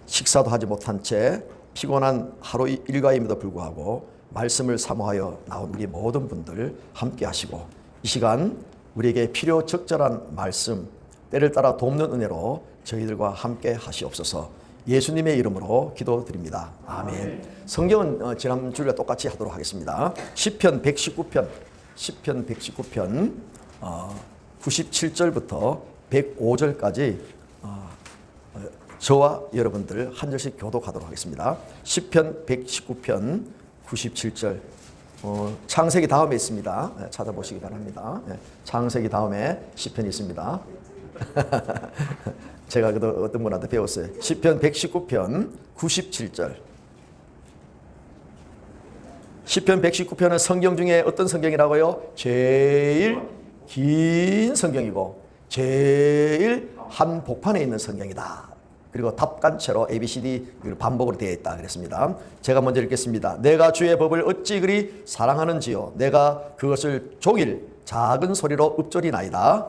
식사도 하지 못한 채 피곤한 하루 일과임에도 불구하고 말씀을 사모하여 나온 우리 모든 분들 함께 하시고, 이 시간 우리에게 필요 적절한 말씀, 때를 따라 돕는 은혜로 저희들과 함께 하시옵소서. 예수님의 이름으로 기도드립니다. 아멘. 성경은 지난 주일과 똑같이 하도록 하겠습니다. 시편 119편 97절부터 105절까지 저와 여러분들 한 절씩 교독하도록 하겠습니다. 시편 119편 97절, 창세기 다음에 있습니다. 찾아보시기 바랍니다. 창세기 다음에 시편이 있습니다. 제가 어떤 분한테 배웠어요. 시편 119편 97절. 시편 119편은 성경 중에 어떤 성경이라고요? 제일 긴 성경이고 제일 한복판에 있는 성경이다. 그리고 답간체로 ABCD 반복으로 되어 있다 그랬습니다. 제가 먼저 읽겠습니다. 내가 주의 법을 어찌 그리 사랑하는지요. 내가 그것을 종일 작은 소리로 읊조리나이다.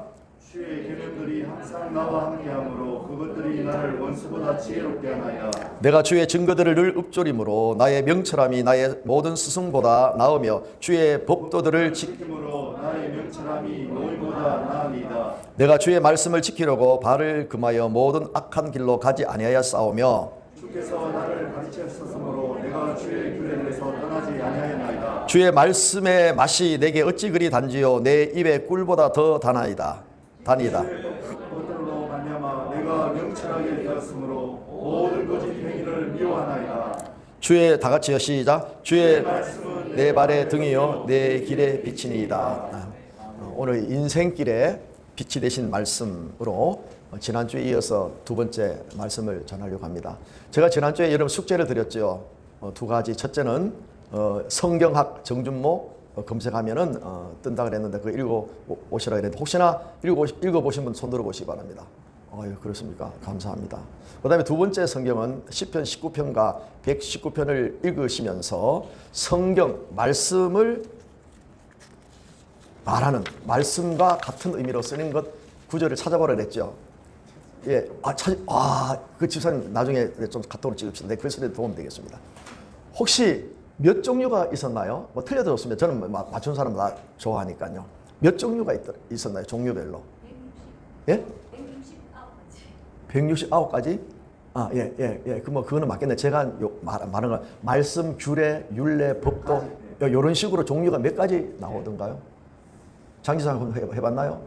주의 계명들이 항상 나와 함께하므로 그것들이 나를 원수보다 지혜롭게 하나이다. 내가 주의 증거들을 늘 읊조림으로 나의 명철함이 나의 모든 스승보다 나으며 주의 법도들을 지킴으로 나의 명철함이 노인보다 나으니이다. 내가 주의 말씀을 지키려고 발을 금하여 모든 악한 길로 가지 아니하여 싸우며 주께서 나를 가르치셨으므로 내가 주의 규례에서 떠나지 아니하였나이다. 주의 말씀의 맛이 내게 어찌 그리 단지요 내 입의 꿀보다 더 다나이다. 그것들로 말미암아 내가 명철하게 되었으므로 모든 거짓 행위를 미워하나이다. 주의 다 같이요 시작. 주의 내 발의 등이요 내 길의 빛이니이다. 오늘 인생길에 빛이 되신 말씀으로 지난주에 이어서 두 번째 말씀을 전하려고 합니다. 제가 지난주에 여러분 숙제를 드렸죠. 두 가지. 첫째는 성경학 정준모 검색하면은 뜬다 그랬는데 그거 읽어보시라 그랬는데 혹시나 읽어보신 분 손 들어보시기 바랍니다. 그렇습니까? 감사합니다. 그 다음에 두 번째 성경은 시편 19편과 119편을 읽으시면서 성경 말씀을 말하는 말씀과 같은 의미로 쓰는 것 구절을 찾아보라 그랬죠. 예, 그 집사님 나중에 좀 카톡으로 찍읍시다. 내 글쓰기에 도움 되겠습니다. 혹시 몇 종류가 있었나요? 뭐 틀려들었으면 저는 맞춘 사람 다 좋아하니까요. 몇 종류가 있었나요? 종류별로? 160. 예? 169가지? 그거는 맞겠네. 제가 말한 건 말씀, 규례, 율례, 법도 이런 식으로 종류가 몇 가지 나오던가요? 장지사 해봤나요?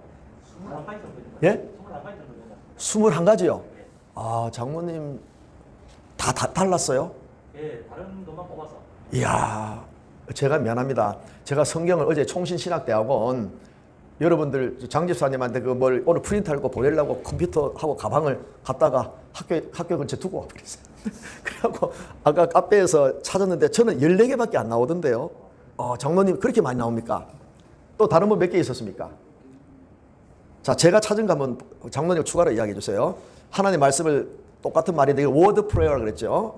21가지 정도. 예? 21가지 정도. 21가지요? 장모님 다 달랐어요? 예, 다른 것만 뽑아서. 이야, 제가 미안합니다. 제가 성경을 어제 총신신학대학원 여러분들 장집사님한테 오늘 프린트하고 보내려고 컴퓨터하고 가방을 갖다가 학교 근처에 두고 와버렸어요. 그래갖고 아까 카페에서 찾았는데 저는 14개밖에 안 나오던데요. 장로님 그렇게 많이 나옵니까? 또 다른 분 몇 개 있었습니까? 자, 제가 찾은 거 한번 장로님 추가로 이야기해 주세요. 하나님의 말씀을 똑같은 말이 되게 워드 프레어라고 그랬죠.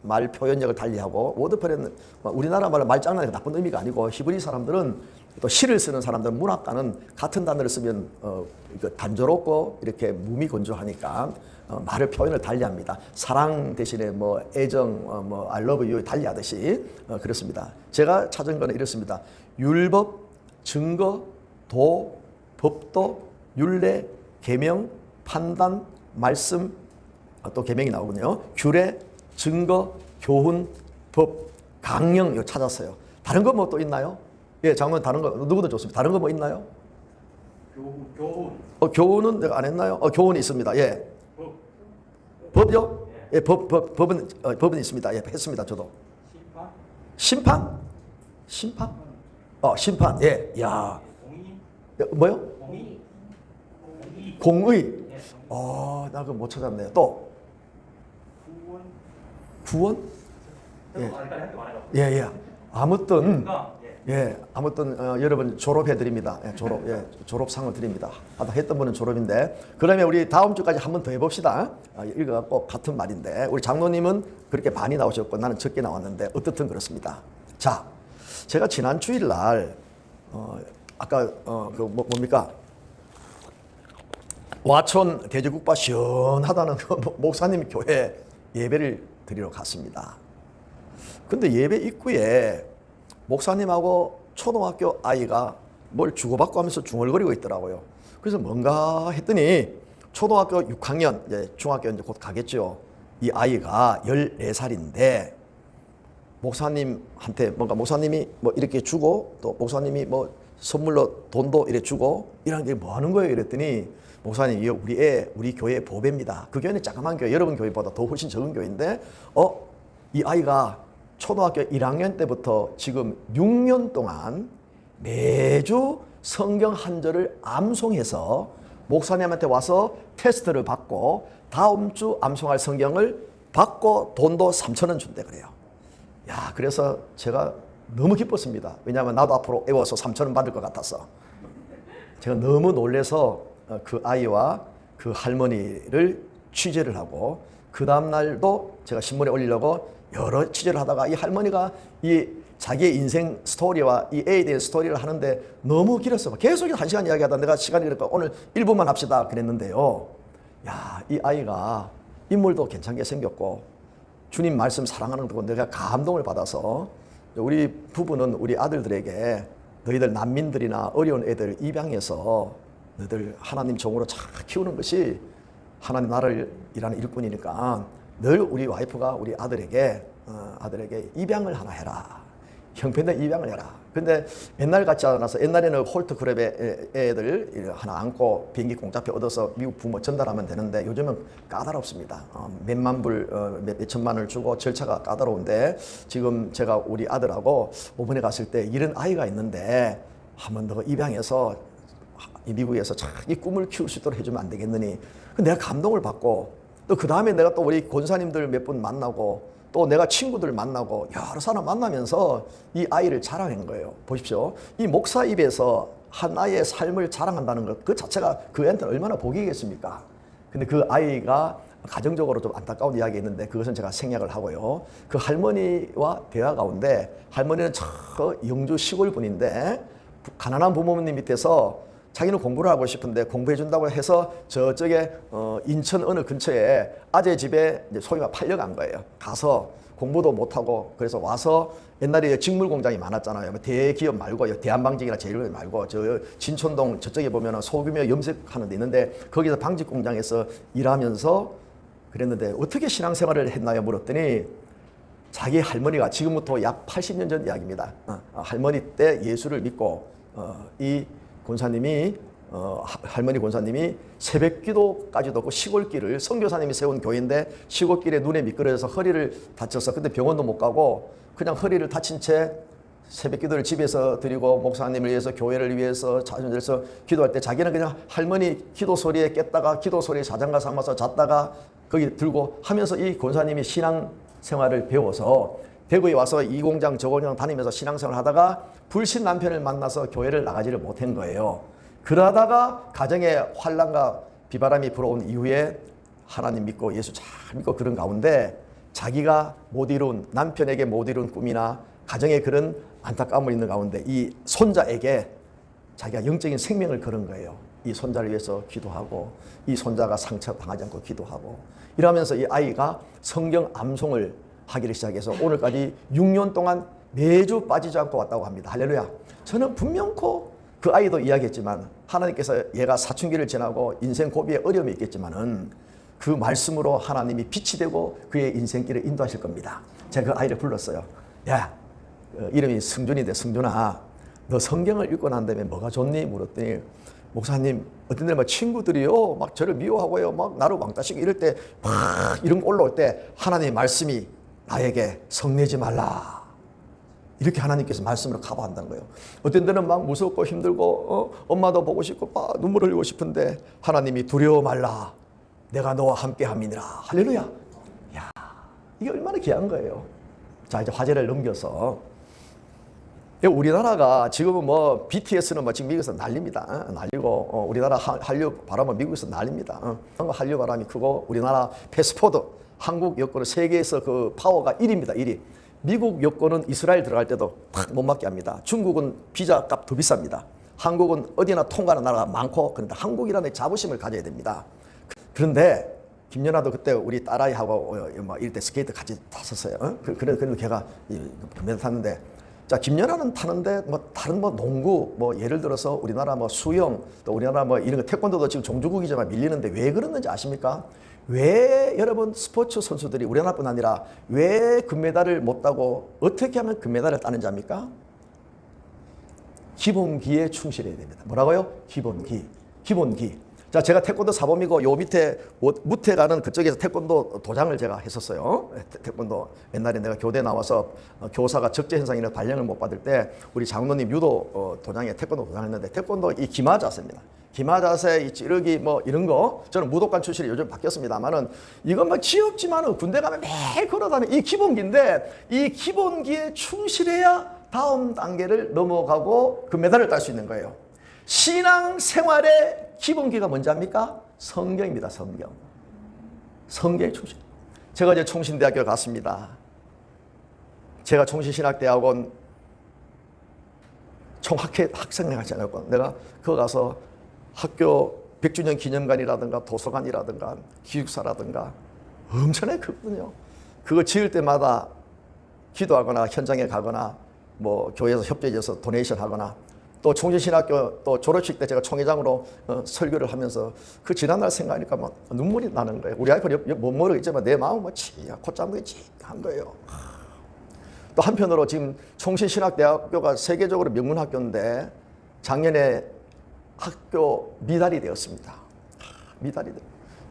말 표현력을 달리하고, 워드 프레어는 우리나라 말로 말장난이 나쁜 의미가 아니고 히브리 사람들은 또 시를 쓰는 사람들은 문학가는 같은 단어를 쓰면 단조롭고 이렇게 무미 건조하니까 말을 표현을 달리합니다. 사랑 대신에 애정, I love you 달리하듯이 그렇습니다. 제가 찾은 거는 이렇습니다. 율법, 증거, 도, 법도, 율례, 계명, 판단, 말씀, 또 계명이 나오군요. 규례, 증거, 교훈, 법, 강령 이거 찾았어요. 다른 거 뭐 또 있나요? 예, 장모님 다른 거 누구도 좋습니다. 다른 거 뭐 있나요? 교훈. 교훈은 내가 안 했나요? 교훈이 있습니다. 예. 법요? 예, 법은 있습니다. 예, 했습니다. 저도. 심판? 심판? 심판. 예. 야. 뭐요? 공의. 나 그거 못 찾았네요. 또. 구원? 예. 아무튼 여러분 졸업해 드립니다. 졸업상을 드립니다. 했던 분은 졸업인데, 그러면 우리 다음 주까지 한 번 더 해봅시다. 읽어갖고 같은 말인데, 우리 장로님은 그렇게 많이 나오셨고 나는 적게 나왔는데 어떻든 그렇습니다. 자, 제가 지난 주일날 아까 뭡니까? 와촌 돼지국밥 시원하다는 그 목사님 교회 예배를 드리러 갔습니다. 근데 예배 입구에 목사님하고 초등학교 아이가 뭘 주고받고 하면서 중얼거리고 있더라고요. 그래서 뭔가 했더니 초등학교 6학년, 이제 중학교 이제 곧 가겠죠. 이 아이가 14살인데 목사님한테 뭔가 목사님이 뭐 이렇게 주고 또 목사님이 뭐 선물로 돈도 이렇게 주고 이런 게 뭐 하는 거예요? 이랬더니 목사님, 이거 우리 교회 보배입니다. 그 교회는 자그마한 교회, 여러분 교회보다 더 훨씬 적은 교회인데 이 아이가 초등학교 1학년 때부터 지금 6년 동안 매주 성경 한 절을 암송해서 목사님한테 와서 테스트를 받고 다음 주 암송할 성경을 받고 돈도 3,000원 준대 그래요. 야, 그래서 제가 너무 기뻤습니다. 왜냐하면 나도 앞으로 애워서 3,000원 받을 것 같아서. 제가 너무 놀라서 그 아이와 그 할머니를 취재를 하고 그 다음 날도 제가 신문에 올리려고 여러 취재를 하다가 이 할머니가 이 자기의 인생 스토리와 이 애에 대한 스토리를 하는데 너무 길었어. 계속 1시간 이야기하다 내가 시간이 그러니까 오늘 1분만 합시다 그랬는데요. 야, 이 아이가 인물도 괜찮게 생겼고 주님 말씀 사랑하는 거 내가 감동을 받아서 우리 부부는 우리 아들들에게 너희들 난민들이나 어려운 애들 입양해서 너희들 하나님 종으로 잘 키우는 것이 하나님 나라를 일하는 일꾼이니까 늘 우리 와이프가 우리 아들에게 입양을 하나 해라. 형편된 입양을 해라. 근데 옛날 같지 않아서 옛날에는 홀트클럽의 애들 하나 안고 비행기 공짜표 얻어서 미국 부모 전달하면 되는데 요즘은 까다롭습니다. 몇만 불, 몇천만 원을 주고 절차가 까다로운데 지금 제가 우리 아들하고 오번에 갔을 때 이런 아이가 있는데 한번 너 입양해서 이 미국에서 자기 꿈을 키울 수 있도록 해주면 안 되겠느니. 내가 감동을 받고 또 그 다음에 내가 또 우리 권사님들 몇 분 만나고 또 내가 친구들 만나고 여러 사람 만나면서 이 아이를 자랑한 거예요. 보십시오. 이 목사 입에서 한 아이의 삶을 자랑한다는 것 그 자체가 그 애한테는 얼마나 복이겠습니까? 근데 그 아이가 가정적으로 좀 안타까운 이야기가 있는데 그것은 제가 생략을 하고요. 그 할머니와 대화 가운데 할머니는 저 영주 시골 분인데 가난한 부모님 밑에서 자기는 공부를 하고 싶은데 공부해 준다고 해서 저쪽에 인천 어느 근처에 아재 집에 이제 소위가 팔려간 거예요. 가서 공부도 못하고 그래서 와서 옛날에 직물 공장이 많았잖아요. 대기업 말고 대한방직이나 제일वे 말고 저 진촌동 저쪽에 보면 소규모 염색하는 데 있는데 거기서 방직 공장에서 일하면서 그랬는데 어떻게 신앙생활을 했나요? 물었더니 자기 할머니가 지금부터 약 80년 전 이야기입니다. 할머니 때 예수를 믿고 이 권사님이 할머니 권사님이 새벽기도까지도 없고 시골길을 선교사님이 세운 교회인데 시골길에 눈에 미끄러져서 허리를 다쳐서 근데 병원도 못 가고 그냥 허리를 다친 채 새벽기도를 집에서 드리고 목사님을 위해서 교회를 위해서 자전에서 기도할 때 자기는 그냥 할머니 기도 소리에 깼다가 기도 소리에 자장가 삼아서 잤다가 거기 들고 하면서 이 권사님이 신앙생활을 배워서 대구에 와서 이 공장 저 공장 다니면서 신앙생활을 하다가 불신 남편을 만나서 교회를 나가지를 못한 거예요. 그러다가 가정에 환난과 비바람이 불어온 이후에 하나님 믿고 예수 잘 믿고 그런 가운데 자기가 못 이룬 남편에게 못 이룬 꿈이나 가정에 그런 안타까움을 있는 가운데 이 손자에게 자기가 영적인 생명을 걸은 거예요. 이 손자를 위해서 기도하고 이 손자가 상처당하지 않고 기도하고 이러면서 이 아이가 성경 암송을 하기를 시작해서 오늘까지 6년 동안 매주 빠지지 않고 왔다고 합니다. 할렐루야. 저는 분명코 그 아이도 이야기했지만 하나님께서 얘가 사춘기를 지나고 인생 고비에 어려움이 있겠지만은 그 말씀으로 하나님이 빛이 되고 그의 인생길을 인도하실 겁니다. 제가 그 아이를 불렀어요. 야, 이름이 승준인데 승준아, 너 성경을 읽고 난 다음에 뭐가 좋니? 물었더니 목사님 어떤 데는 막 친구들이요 막 저를 미워하고요 막 나를 왕따시고 이럴 때 막 이런 거 올라올 때 하나님의 말씀이 나에게 성내지 말라 이렇게 하나님께서 말씀으로 커버한다는 거예요. 어떤 데는 막 무섭고 힘들고 엄마도 보고 싶고 막 눈물 흘리고 싶은데 하나님이 두려워 말라 내가 너와 함께 함이니라. 할렐루야. 야, 이게 얼마나 귀한 거예요. 자, 이제 화제를 넘겨서 우리나라가 지금은 뭐 BTS는 뭐 지금 미국에서 난립니다. 난리고 우리나라 한류 바람은 미국에서 난립니다. 한류 바람이 크고 우리나라 패스포드 한국 여권은 세계에서 그 파워가 1위입니다. 1위. 미국 여권은 이스라엘 들어갈 때도 팍 못 맞게 합니다. 중국은 비자 값 더 비쌉니다. 한국은 어디나 통과하는 나라가 많고 그런데 한국이라는 자부심을 가져야 됩니다. 그런데 김연아도 그때 우리 딸아이하고 막 이럴 때 스케이트 같이 탔었어요. 그래도 걔가 금메달 탔는데, 자, 김연아는 타는데 뭐 다른 뭐 농구, 뭐 예를 들어서 우리나라 뭐 수영, 또 우리나라 뭐 이런 거 태권도도 지금 종주국이지만 밀리는데 왜 그러는지 아십니까? 왜 여러분 스포츠 선수들이 우리나라뿐 아니라 왜 금메달을 못 따고 어떻게 하면 금메달을 따는지 압니까? 기본기에 충실해야 됩니다. 뭐라고요? 기본기. 자, 제가 태권도 사범이고 요 밑에 무태 가는 그쪽에서 태권도 도장을 제가 했었어요. 태권도 옛날에 내가 교대 나와서 교사가 적재 현상이나 발령을 못 받을 때 우리 장로님 유도 도장에 태권도 도장을 했는데, 태권도 이 기마 자세입니다. 기마 자세, 이 찌르기 뭐 이런 거, 저는 무도관 출신이 요즘 바뀌었습니다만은 이건 뭐 귀엽지만은 군대 가면 매일 걸어다니는 이 기본기인데, 이 기본기에 충실해야 다음 단계를 넘어가고 금메달을 딸 수 있는 거예요. 신앙 생활의 기본기가 뭔지 압니까? 성경입니다. 성경에 충실. 제가 이제 총신대학교 갔습니다. 제가 총신신학대학원 총학생회 하잖아요. 내가 그거 가서 학교 100주년 기념관이라든가 도서관이라든가 기숙사라든가 엄청나게 크거든요. 그거 지을 때마다 기도하거나 현장에 가거나 뭐 교회에서 협조해서 도네이션 하거나, 또 총신신학교 또 졸업식 때 제가 총회장으로 설교를 하면서 그 지난날 생각하니까 막 눈물이 나는 거예요. 우리 아이는 못 모르겠지만 내 마음은 뭐 콧장동이 찌한 거예요. 또 한편으로 지금 총신신학대학교가 세계적으로 명문학교인데 작년에 학교 미달이 되었습니다.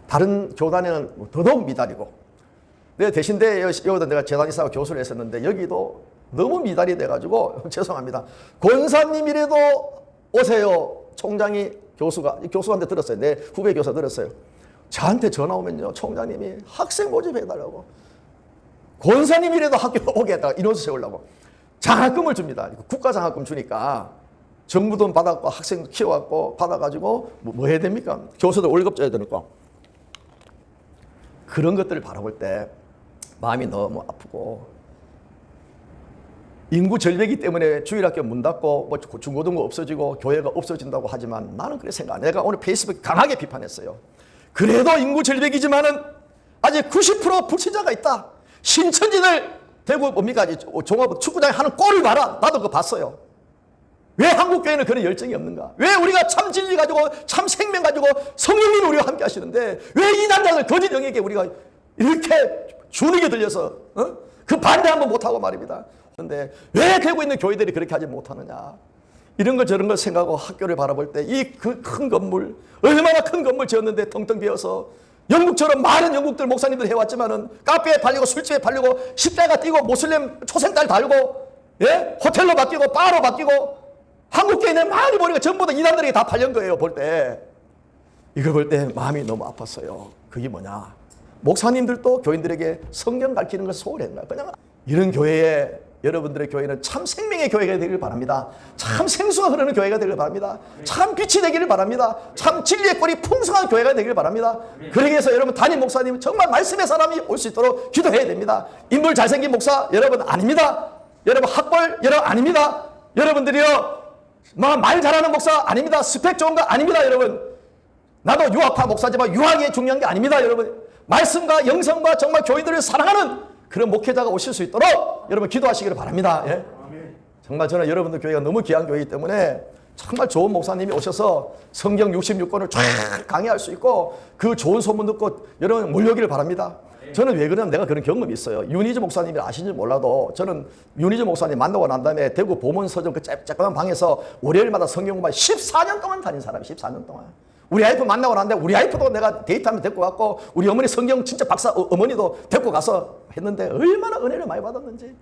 다른 교단에는 더더욱 미달이고, 내가 대신대 여기다 내가 재단이사와 교수를 했었는데 여기도 너무 미달이 돼가지고 죄송합니다. 권사님이라도 오세요. 총장이 교수한테 들었어요. 내 후배 교사 들었어요. 저한테 전화 오면요, 총장님이 학생 모집해달라고, 권사님이라도 학교 오게 해달라고, 인원수 세우려고 장학금을 줍니다. 국가 장학금 주니까 정부 돈 받았고 학생 키워갖고 받아가지고 뭐 해야 됩니까? 교수들 월급 줘야 되니까. 그런 것들을 바라볼 때 마음이 너무 아프고, 인구 절벽이 때문에 주일학교 문 닫고 뭐 중고등부 없어지고 교회가 없어진다고 하지만 나는 그렇게 생각 안 해요. 내가 오늘 페이스북 강하게 비판했어요. 그래도 인구 절벽이지만은 아직 90% 불신자가 있다. 신천지들 대구 뭡니까? 종합 축구장에 하는 골을 봐라. 나도 그거 봤어요. 왜 한국교회는 그런 열정이 없는가? 왜 우리가 참 진리 가지고 참 생명 가지고 성령님 우리와 함께 하시는데 왜 이단자들 거짓 영에게 우리가 이렇게 주눅에 들려서 그 반대 한번 못하고 말입니다. 그런데 왜 대구 있는 교회들이 그렇게 하지 못하느냐? 이런 거 저런 거 생각하고 학교를 바라볼 때 이 그 큰 건물, 얼마나 큰 건물 지었는데 텅텅 비어서, 영국처럼 많은 영국들 목사님들 해왔지만은 카페에 팔리고 술집에 팔리고 십자가 띄고 모슬렘 초생딸 달고, 예? 호텔로 바뀌고 바로 바뀌고, 한국교회는 많이 보니까 전부 다 이단들에게 다 팔린 거예요. 볼 때 이걸 볼 때 마음이 너무 아팠어요. 그게 뭐냐? 목사님들도 교인들에게 성경 가르치는 걸 소홀히 했나? 그냥 이런 교회에, 여러분들의 교회는 참 생명의 교회가 되기를 바랍니다. 참 생수가 흐르는 교회가 되기를 바랍니다. 참 빛이 되기를 바랍니다. 참 진리의 꼴이 풍성한 교회가 되기를 바랍니다. 그러기 위해서 여러분 담임 목사님 정말 말씀의 사람이 올 수 있도록 기도해야 됩니다. 인물 잘생긴 목사 여러분 아닙니다. 여러분 학벌 여러분 아닙니다. 여러분들이요 말 잘하는 목사 아닙니다. 스펙 좋은 거 아닙니다. 여러분 나도 유학파 목사지만 유학이 중요한 게 아닙니다. 여러분 말씀과 영성과 정말 교인들을 사랑하는 그런 목회자가 오실 수 있도록 여러분 기도하시기를 바랍니다. 예? 정말 저는 여러분들 교회가 너무 귀한 교회이기 때문에 정말 좋은 목사님이 오셔서 성경 66권을 쫙 강의할 수 있고 그 좋은 소문 듣고 여러분 몰려오기를 바랍니다. 저는 왜 그러냐면 내가 그런 경험이 있어요. 윤희주 목사님이 아시는지 몰라도 저는 윤희주 목사님 만나고 난 다음에 대구 보문서점 그 쬐끄만 방에서 월요일마다 성경 공부 14년 동안 다닌 사람이 14년 동안. 우리 와이프 만나고 났는데 우리 와이프도 내가 데이트하면 데리고 갔고 우리 어머니 성경 진짜 박사 어머니도 데리고 가서 했는데 얼마나 은혜를 많이 받았는지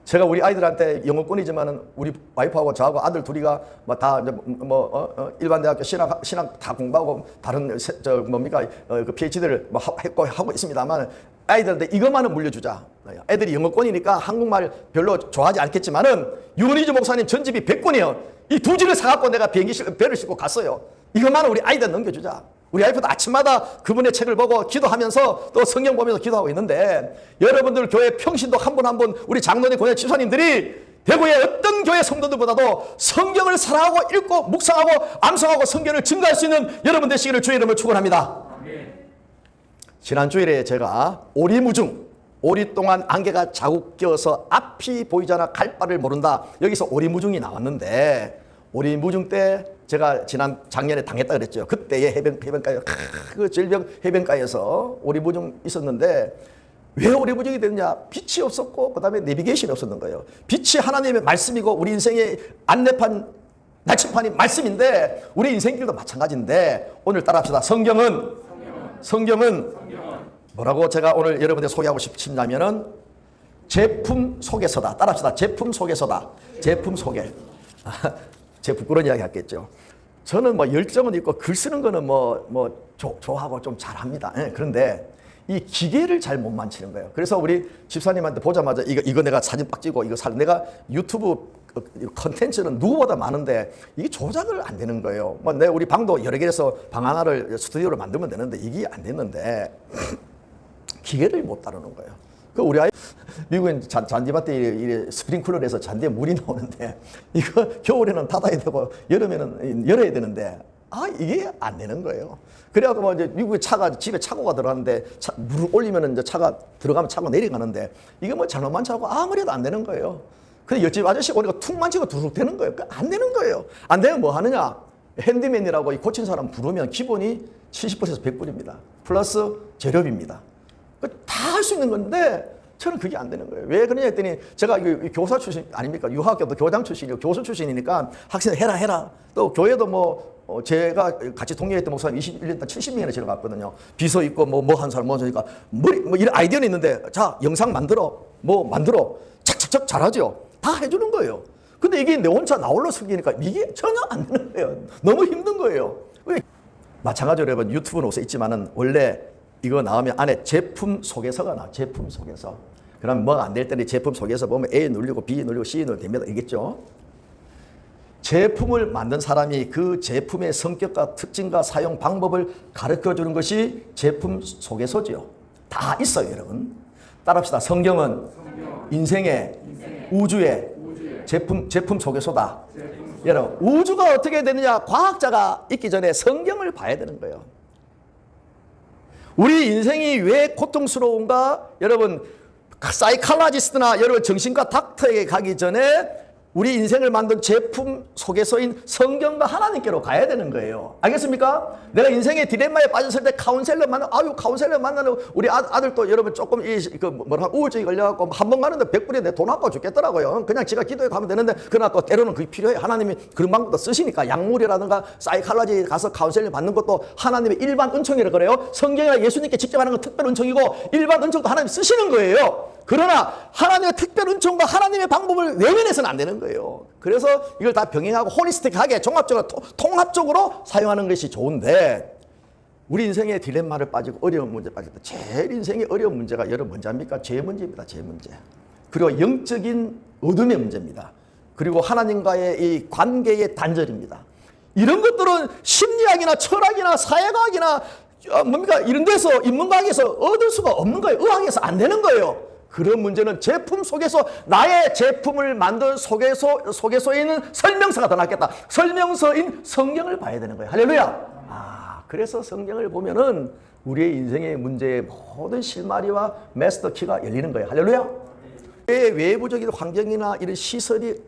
제가 우리 아이들한테 영어권이지만은 우리 와이프하고 저하고 아들 둘이가 다 일반 대학교 신학 다 공부하고 다른 그 PhD를 하고 있습니다만 아이들한테 이것만은 물려주자. 애들이 영어권이니까 한국말 별로 좋아하지 않겠지만은 윤희주 목사님 전집이 100권이에요. 이 두 지를 사갖고 내가 배를 싣고 갔어요. 이것만은 우리 아이들 넘겨주자. 우리 와이프도 아침마다 그분의 책을 보고 기도하면서 또 성경 보면서 기도하고 있는데 여러분들 교회 평신도 한 분 한 분 우리 장로님 권해 집사님들이 대구의 어떤 교회 성도들보다도 성경을 사랑하고 읽고 묵상하고 암송하고 성경을 증거할 수 있는 여러분 되시기를 주의 이름으로 축원합니다. 지난 주일에 제가 오리무중, 오리 동안 안개가 자국 껴서 앞이 보이잖아 갈 바를 모른다. 여기서 오리무중이 나왔는데 오리무중 때 제가 작년에 당했다 그랬죠. 그때의 해변가에 그 절벽 해변가에서 오리무중 있었는데 왜 오리무중이 됐냐? 빛이 없었고 그다음에 내비게이션이 없었는 거예요. 빛이 하나님의 말씀이고 우리 인생의 안내판 나침판이 말씀인데 우리 인생길도 마찬가지인데 오늘 따라합시다. 성경은 뭐라고 제가 오늘 여러분들 소개하고 싶냐면은 제품 속에서다. 따라합시다. 제품 속에서다. 제품 속에. 제 부끄러운 이야기 했겠죠. 저는 뭐 열정은 있고 글 쓰는 거는 좋아하고 좀 잘합니다. 그런데 이 기계를 잘 못 만지는 거예요. 그래서 우리 집사님한테 보자마자 이거 내가 사진 빡 찍고 내가 유튜브 컨텐츠는 누구보다 많은데 이게 조작을 안 되는 거예요. 우리 방도 여러 개에서 방 하나를 스튜디오로 만들면 되는데 이게 안 됐는데 기계를 못 다루는 거예요. 그 우리 아이 미국엔 잔디밭에 스프링클러에서 잔디에 물이 나오는데 이거 겨울에는 닫아야 되고 여름에는 열어야 되는데 이게 안 되는 거예요. 그래갖고 이제 미국에 집에 차고가 들어가는데 물을 올리면은 이제 차가 들어가면 차고 내려가는데 이게 잘못만 차고 아무래도 안 되는 거예요. 근데 옆집 아저씨가 오니까 툭 만지고 두둑 되는 거예요. 안 되는 거예요. 안 되면 뭐 하느냐? 핸디맨이라고 고친 사람 부르면 기본이 70%에서 100불입니다. 플러스 재료비입니다. 다 할 수 있는 건데 저는 그게 안 되는 거예요. 왜 그러냐 했더니 제가 교사 출신 아닙니까? 유학교도 교장 출신이고 교수 출신이니까 학생 해라. 또 교회도 제가 같이 동료했던 목사님 21년 동안 70명이나 지나갔거든요. 비서 있고 한 사람 하니까 이런 아이디어는 있는데 자 영상 만들어 착착착 잘하죠. 다 해주는 거예요. 근데 이게 내 혼자 나홀로 섬기니까 이게 전혀 안 되는 거예요. 너무 힘든 거예요. 왜? 마찬가지로 여러분 유튜브는 옷에 있지만은 원래 이거 나오면 안에 제품 소개서가 나와. 제품 소개서. 그럼 뭐가 안 될 때는 제품 소개서 보면 A 누르고 B 누르고 C 누르면 됩니다. 알겠죠? 제품을 만든 사람이 그 제품의 성격과 특징과 사용 방법을 가르쳐 주는 것이 제품 소개서지요. 다 있어요, 여러분. 따라합시다. 성경은 인생의 우주의 제품 소개서다. 여러분, 우주가 어떻게 되느냐? 과학자가 있기 전에 성경을 봐야 되는 거예요. 우리 인생이 왜 고통스러운가? 여러분, 사이칼라지스트나 여러분 정신과 닥터에게 가기 전에 우리 인생을 만든 제품 소개서인 성경과 하나님께로 가야 되는 거예요. 알겠습니까? 내가 인생의 디레마에 빠졌을 때 카운셀러 만나는 우리 아들도 여러분 조금 우울증이 걸려갖고 한 번 가는데 100불에 내 돈 아까워 죽겠더라고요. 그냥 지가 기도해 가면 되는데 그러나 때로는 그게 필요해. 하나님이 그런 방법도 쓰시니까 약물이라든가 사이칼라지 가서 카운셀링 받는 것도 하나님의 일반 은총이라 그래요. 성경이나 예수님께 직접 하는 건 특별 은총이고 일반 은총도 하나님 쓰시는 거예요. 그러나 하나님의 특별 은총과 하나님의 방법을 외면해서는 안 되는 거예요. 그래서 이걸 다 병행하고 홀리스틱하게 종합적으로 통합적으로 사용하는 것이 좋은데 우리 인생의 딜레마를 빠지고 어려운 문제 빠질 때 제일 인생의 어려운 문제가 여러분 뭔지 압니까? 죄 문제입니다. 죄 문제. 그리고 영적인 어둠의 문제입니다. 그리고 하나님과의 이 관계의 단절입니다. 이런 것들은 심리학이나 철학이나 사회과학이나 이런 데서 인문과학에서 얻을 수가 없는 거예요. 의학에서 안 되는 거예요. 그런 문제는 제품 속에서 나의 제품을 만든 소개서에 있는 설명서가 더 낫겠다. 설명서인 성경을 봐야 되는 거예요. 할렐루야. 그래서 성경을 보면은 우리의 인생의 문제의 모든 실마리와 마스터 키가 열리는 거예요. 할렐루야. 외부적인 환경이나 이런 시설이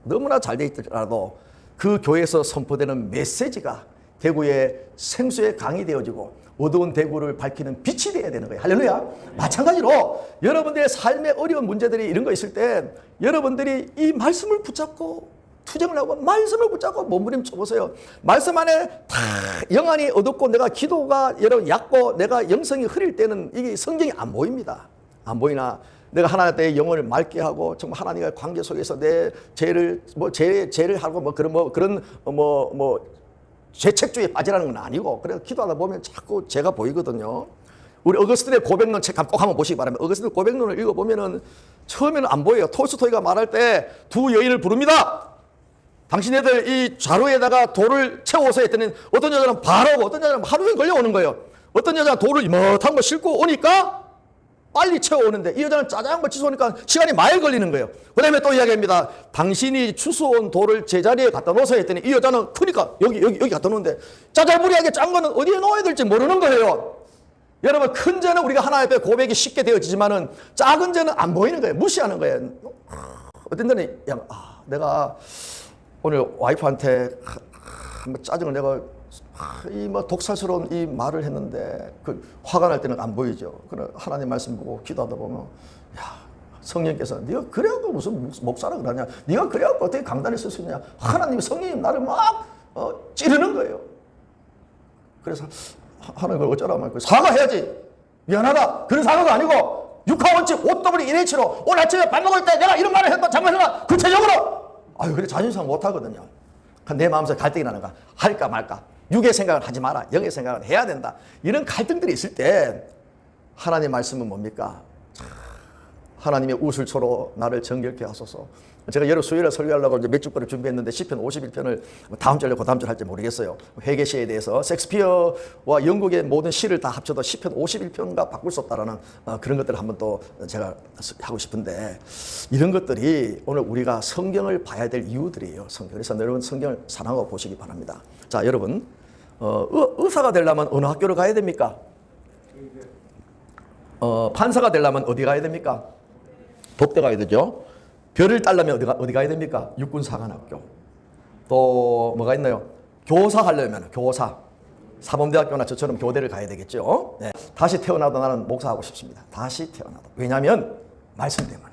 너무나 잘 돼 있더라도 그 교회에서 선포되는 메시지가 대구의 생수의 강이 되어지고 어두운 대구를 밝히는 빛이 되어야 되는 거예요. 할렐루야. 마찬가지로 여러분들의 삶의 어려운 문제들이 이런 거 있을 때 여러분들이 이 말씀을 붙잡고 투정을 하고 말씀을 붙잡고 몸부림쳐 보세요. 말씀 안에 다 영안이 어둡고 내가 기도가 여러분 얕고 내가 영성이 흐릴 때는 이게 성경이 안 보입니다. 안 보이나 내가 하나님의 영혼을 맑게 하고 정말 하나님과의 관계 속에서 내 죄를 죄를 하고 그런 죄책주의에 빠지라는 건 아니고 그래서 기도하다 보면 자꾸 죄가 보이거든요. 우리 어거스틴의 고백론 책 꼭 한번 보시기 바랍니다. 어거스틴 고백론을 읽어보면은 처음에는 안 보여요. 톨스토이가 말할 때 두 여인을 부릅니다. 당신네들 이 자루에다가 돌을 채워서 했더니 어떤 여자는 바라고 어떤 여자는 하루 종일 걸려오는 거예요. 어떤 여자는 돌을 이мот한 거 싣고 오니까 빨리 채워오는데 이 여자는 짜장한 걸 취소하니까 시간이 많이 걸리는 거예요. 그 다음에 또 이야기합니다. 당신이 주워온 돌을 제자리에 갖다 놓으세요 했더니 이 여자는 크니까 여기 갖다 놓는데 짜잘부리하게 짠 거는 어디에 놓아야 될지 모르는 거예요. 여러분, 큰 죄는 우리가 하나님 앞에 고백이 쉽게 되어지지만은 작은 죄는 안 보이는 거예요. 무시하는 거예요. 어떤 데는 내가 오늘 와이프한테 짜증을 내가 이 뭐 독살스러운 이 말을 했는데 그 화가 날 때는 안 보이죠. 그러나 하나님 말씀 보고 기도하다 보면 야, 성령께서 네가 그래갖고 무슨 목사라 그러냐, 네가 그래갖고 어떻게 강단에 쓸 수 있냐, 하나님 성령님 나를 막 찌르는 거예요. 그래서 하나님 그걸 어쩌라고 말고 사과해야지. 미안하다. 그런 사과가 아니고 육하원칙 5W1H로 오늘 아침에 밥 먹을 때 내가 이런 말을 했다 잘못했다 구체적으로 그래 자존심 못하거든요. 내 마음속에 갈등이 나는 거야. 할까 말까. 육의 생각을 하지 마라. 영의 생각을 해야 된다. 이런 갈등들이 있을 때 하나님의 말씀은 뭡니까? 하나님의 우슬초로 나를 정결케 하소서. 제가 여러 수요일에 설교하려고 이제 몇 주거를 준비했는데 시편 51편을 다음 주에 그 다음 주에 할지 모르겠어요. 회개시에 대해서 섹스피어와 영국의 모든 시를 다 합쳐도 시편 51편과 바꿀 수 없다라는 그런 것들을 한번 또 제가 하고 싶은데, 이런 것들이 오늘 우리가 성경을 봐야 될 이유들이에요. 그래서 여러분 성경을 사랑하고 보시기 바랍니다. 자, 여러분 의사가 되려면 어느 학교를 가야 됩니까? 판사가 되려면 어디 가야 됩니까? 법대 가야 되죠. 별을 따려면 어디 가야 됩니까? 육군사관학교. 또 뭐가 있나요? 교사 하려면 교사. 사범대학교나 저처럼 교대를 가야 되겠죠. 네. 다시 태어나도 나는 목사하고 싶습니다. 다시 태어나도. 왜냐하면 말씀 때문에.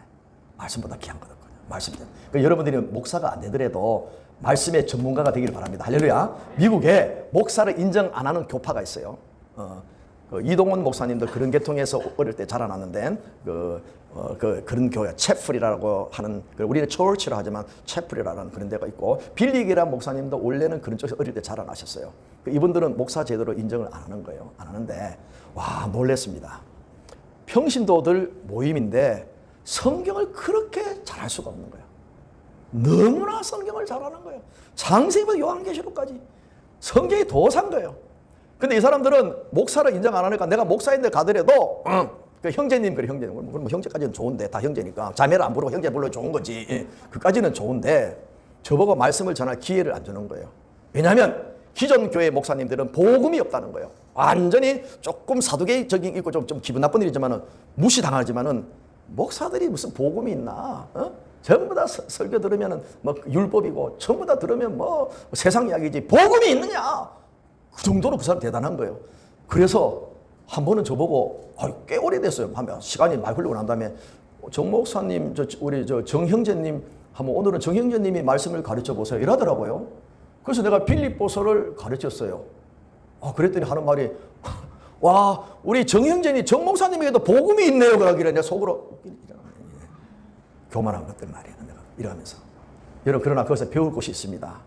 말씀보다 귀한 거거든요. 말씀 때문에. 그러니까 여러분들이 목사가 안 되더라도 말씀의 전문가가 되기를 바랍니다. 할렐루야. 미국에 목사를 인정 안 하는 교파가 있어요. 이동원 목사님들 그런 계통에서 어릴 때 자라났는데 그런 교회 채플이라고 하는, 우리는 처치라 하지만 채플이라는 그런 데가 있고, 빌리기란 목사님도 원래는 그런 쪽에서 어릴 때 자라나셨어요. 이분들은 목사 제도로 인정을 안 하는 거예요. 안 하는데 와, 놀랬습니다. 평신도들 모임인데 성경을 그렇게 잘할 수가 없는 거예요. 너무나 성경을 잘하는 거예요. 창세기부터 요한계시록까지 성경이 도산 거예요. 근데 이 사람들은 목사를 인정 안 하니까 내가 목사인데 가더라도 그 형제님, 그래 형제님, 그럼 형제까지는 좋은데, 다 형제니까 자매를 안 부르고 형제 불러 좋은 거지. 그까지는 좋은데 저보고 말씀을 전할 기회를 안 주는 거예요. 왜냐하면 기존 교회 목사님들은 복음이 없다는 거예요. 완전히 조금 사두개적인 있고 좀 기분 나쁜 일이지만은 무시당하지만은 목사들이 무슨 복음이 있나? 전부 다 설교 들으면은 뭐 율법이고 전부 다 들으면 뭐 세상 이야기지 복음이 있느냐? 그 정도로 그 사람 대단한 거예요. 그래서 한 번은 저보고 꽤 오래됐어요. 시간이 많이 흘리고 난 다음에 정 목사님, 우리 정 형제님 한번 오늘은 정 형제님이 말씀을 가르쳐 보세요 이러더라고요. 그래서 내가 빌립보서를 가르쳤어요. 그랬더니 하는 말이 와, 우리 정 형제님, 정 목사님에게도 복음이 있네요. 그러길래 내가 속으로 교만한 것들 말이에요. 내가 이러면서 여러분, 그러나 거기서 배울 곳이 있습니다.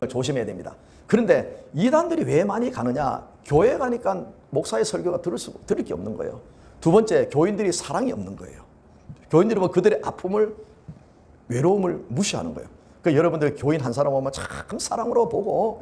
조심해야 됩니다. 그런데 이단들이 왜 많이 가느냐? 교회 가니까 목사의 설교가 들을 게 없는 거예요. 두 번째, 교인들이 사랑이 없는 거예요. 교인들이 뭐 그들의 아픔을, 외로움을 무시하는 거예요. 그러니까 여러분들 교인 한 사람 오면 참 사랑으로 보고,